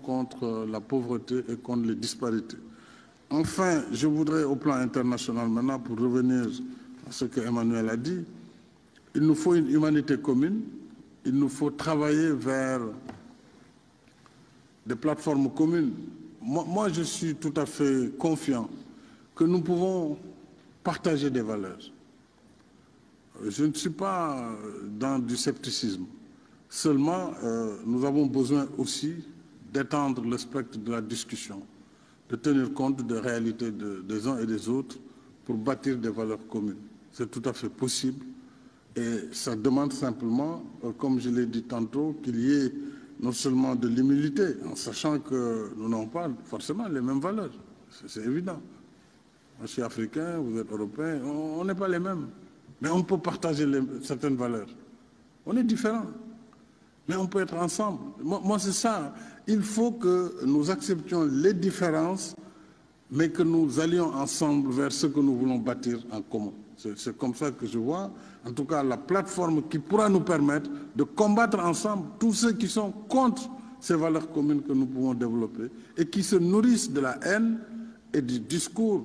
contre la pauvreté et contre les disparités. Enfin, je voudrais au plan international maintenant, pour revenir à ce que Emmanuel a dit, il nous faut une humanité commune, il nous faut travailler vers des plateformes communes. Moi, je suis tout à fait confiant que nous pouvons partager des valeurs. Je ne suis pas dans du scepticisme. Seulement, nous avons besoin aussi d'étendre le spectre de la discussion, de tenir compte des réalités des uns et des autres pour bâtir des valeurs communes. C'est tout à fait possible et ça demande simplement, comme je l'ai dit tantôt, qu'il y ait non seulement de l'humilité, en sachant que nous n'avons pas forcément les mêmes valeurs. C'est évident. Moi, je suis africain, vous êtes européen, on n'est pas les mêmes. Mais on peut partager certaines valeurs. On est différents. Mais on peut être ensemble. Moi c'est ça. Il faut que nous acceptions les différences, mais que nous allions ensemble vers ce que nous voulons bâtir en commun. C'est comme ça que je vois, en tout cas, la plateforme qui pourra nous permettre de combattre ensemble tous ceux qui sont contre ces valeurs communes que nous pouvons développer et qui se nourrissent de la haine et du discours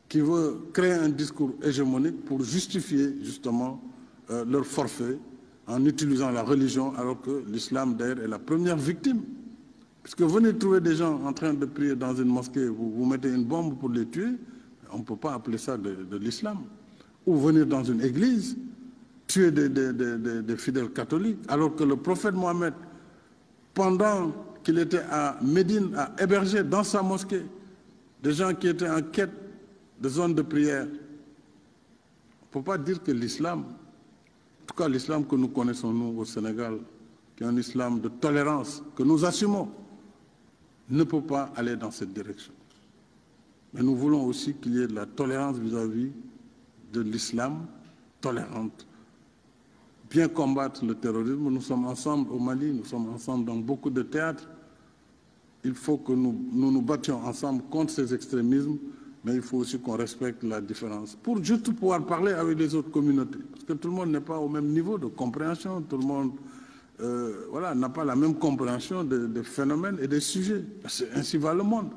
qui veut créer un discours hégémonique pour justifier justement leur forfait en utilisant la religion, alors que l'islam d'ailleurs est la première victime. Puisque venez trouver des gens en train de prier dans une mosquée, vous mettez une bombe pour les tuer, on ne peut pas appeler ça de l'islam. Ou venir dans une église, tuer des fidèles catholiques, alors que le prophète Mohammed, pendant qu'il était à Médine, a hébergé dans sa mosquée des gens qui étaient en quête de zones de prière. On ne peut pas dire que l'islam, en tout cas l'islam que nous connaissons nous au Sénégal, qui est un islam de tolérance, que nous assumons, ne peut pas aller dans cette direction. Mais nous voulons aussi qu'il y ait de la tolérance vis-à-vis de l'islam tolérante. Bien combattre le terrorisme, nous sommes ensemble au Mali, nous sommes ensemble dans beaucoup de théâtres. Il faut que nous battions ensemble contre ces extrémismes, mais il faut aussi qu'on respecte la différence. Pour juste pouvoir parler avec les autres communautés. Parce que tout le monde n'est pas au même niveau de compréhension, tout le monde voilà, n'a pas la même compréhension des phénomènes et des sujets. Ainsi va le monde.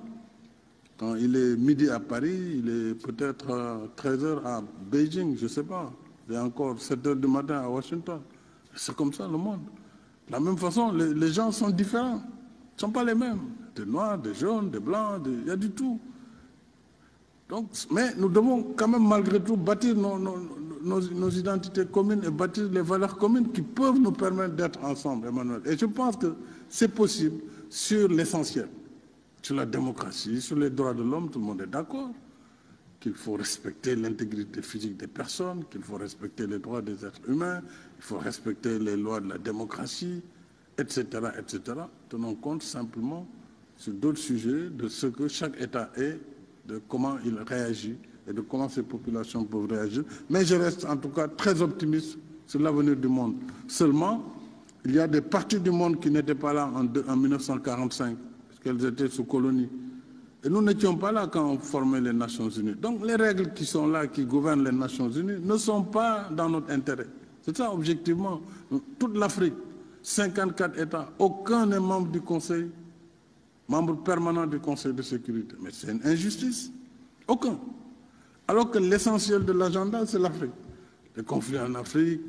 Quand il est midi à Paris, il est peut-être 13h à Beijing, je ne sais pas. Il est encore 7h du matin à Washington. C'est comme ça le monde. De la même façon, les gens sont différents. Ils ne sont pas les mêmes. Des noirs, des jaunes, des blancs, il y a du tout. Donc, mais nous devons quand même malgré tout bâtir nos identités communes et bâtir les valeurs communes qui peuvent nous permettre d'être ensemble, Emmanuel. Et je pense que c'est possible sur l'essentiel. Sur la démocratie, sur les droits de l'homme, tout le monde est d'accord qu'il faut respecter l'intégrité physique des personnes, qu'il faut respecter les droits des êtres humains, il faut respecter les lois de la démocratie, etc., etc. Tenons compte simplement sur d'autres sujets de ce que chaque État est, de comment il réagit et de comment ces populations peuvent réagir. Mais je reste en tout cas très optimiste sur l'avenir du monde. Seulement, il y a des parties du monde qui n'étaient pas là en 1945, parce qu'elles étaient sous colonie. Et nous n'étions pas là quand on formait les Nations Unies. Donc les règles qui sont là, qui gouvernent les Nations Unies, ne sont pas dans notre intérêt. C'est ça, objectivement. Toute l'Afrique, 54 États, aucun n'est membre du Conseil, membre permanent du Conseil de sécurité. Mais c'est une injustice. Aucun. Alors que l'essentiel de l'agenda, c'est l'Afrique. Les conflits en Afrique,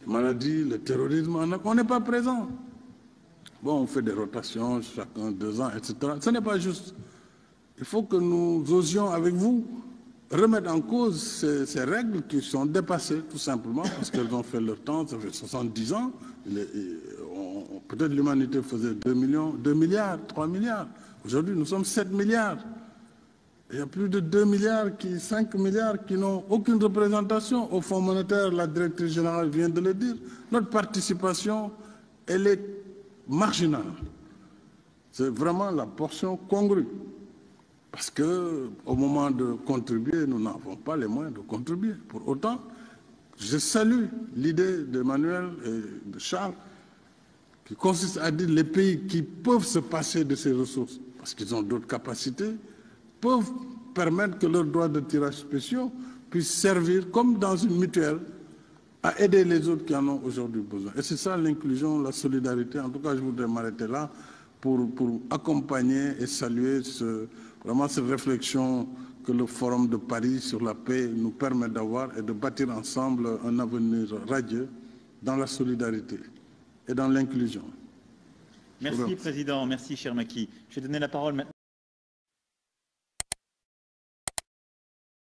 les maladies, le terrorisme en Afrique, on n'est pas présent. Bon, on fait des rotations, chacun 2 ans, etc. Ce n'est pas juste. Il faut que nous osions avec vous remettre en cause ces règles qui sont dépassées, tout simplement, parce qu'elles ont fait leur temps, ça fait 70 ans. Peut-être l'humanité faisait 2 milliards, 3 milliards. Aujourd'hui, nous sommes 7 milliards. Il y a plus de 2 milliards, 5 milliards qui n'ont aucune représentation. Au Fonds monétaire, la directrice générale vient de le dire. Notre participation, elle est marginale. C'est vraiment la portion congrue. Parce qu'au moment de contribuer, nous n'avons pas les moyens de contribuer. Pour autant, je salue l'idée d'Emmanuel et de Charles, qui consiste à dire les pays qui peuvent se passer de ces ressources, parce qu'ils ont d'autres capacités, peuvent permettre que leurs droits de tirage spéciaux puissent servir, comme dans une mutuelle, à aider les autres qui en ont aujourd'hui besoin. Et c'est ça l'inclusion, la solidarité. En tout cas, je voudrais m'arrêter là pour accompagner et saluer vraiment cette réflexion que le Forum de Paris sur la paix nous permet d'avoir et de bâtir ensemble un avenir radieux dans la solidarité et dans l'inclusion. Merci, Président. Merci, cher Macky. Je vais donner la parole maintenant.